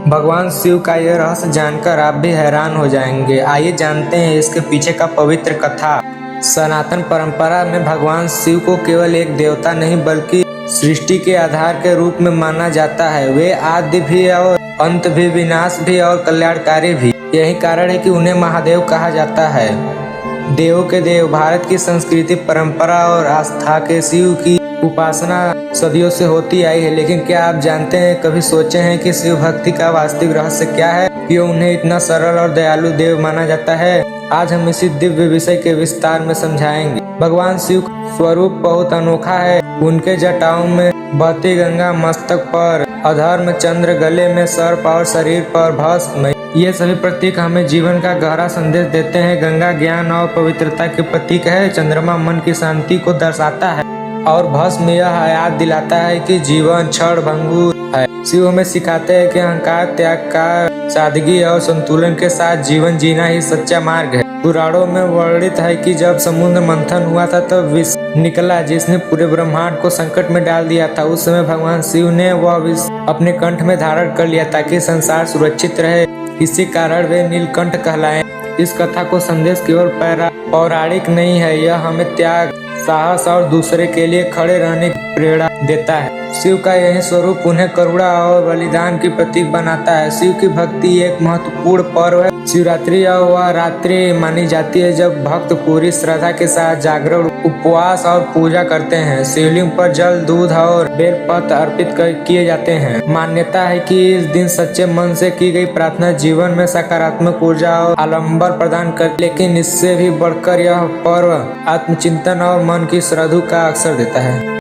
भगवान शिव का यह रहस्य जानकर आप भी हैरान हो जाएंगे। आइए जानते हैं इसके पीछे का पवित्र कथा। सनातन परंपरा में भगवान शिव को केवल एक देवता नहीं बल्कि सृष्टि के आधार के रूप में माना जाता है। वे आदि भी और अंत भी, विनाश भी और कल्याणकारी भी। यही कारण है कि उन्हें महादेव कहा जाता है। देवों के देव। भारत की संस्कृति, परंपरा और आस्था के शिव की उपासना सदियों से होती आई है। लेकिन क्या आप जानते हैं, कभी सोचे हैं कि शिव भक्ति का वास्तविक रहस्य क्या है, क्यों उन्हें इतना सरल और दयालु देव माना जाता है? आज हम इसी दिव्य विषय के विस्तार में समझाएंगे। भगवान शिव का स्वरूप बहुत अनोखा है। उनके जटाओं में बहती गंगा, मस्तक पर अधर्म चंद्र, गले में सर्प और शरीर पर भस्म, ये सभी प्रतीक हमें जीवन का गहरा संदेश देते हैं। गंगा ज्ञान और पवित्रता के प्रतीक है। चंद्रमा मन की शांति को दर्शाता है और भस्म यह याद दिलाता है कि जीवन क्षण भंगुर है। शिव हमें सिखाते हैं कि अहंकार त्याग का, सादगी और संतुलन के साथ जीवन जीना ही सच्चा मार्ग है। पुराणों में वर्णित है कि जब समुद्र मंथन हुआ था तब विष निकला जिसने पूरे ब्रह्मांड को संकट में डाल दिया था। उस समय भगवान शिव ने वह विष अपने कंठ में धारण कर लिया ताकि संसार सुरक्षित रहे। इसी कारण वे नीलकंठ कहलाए। इस कथा को संदेश केवल पौराणिक नहीं है, यह हमें त्याग, साहस और दूसरे के लिए खड़े रहने की प्रेरणा देता है। शिव का यही स्वरूप उन्हें करुणा और बलिदान की प्रतीक बनाता है। शिव की भक्ति एक महत्वपूर्ण पर्व है। शिवरात्रि वह रात्रि मानी जाती है जब भक्त पूरी श्रद्धा के साथ जागरण, उपवास और पूजा करते हैं। शिवलिंग पर जल, दूध और बेलपत्र अर्पित किए जाते हैं। मान्यता है कि इस दिन सच्चे मन से की गई प्रार्थना जीवन में सकारात्मक ऊर्जा और आलंबन प्रदान कर। लेकिन इससे भी बढ़कर यह पर्व आत्मचिंतन और मन की श्रद्धा का अवसर देता है।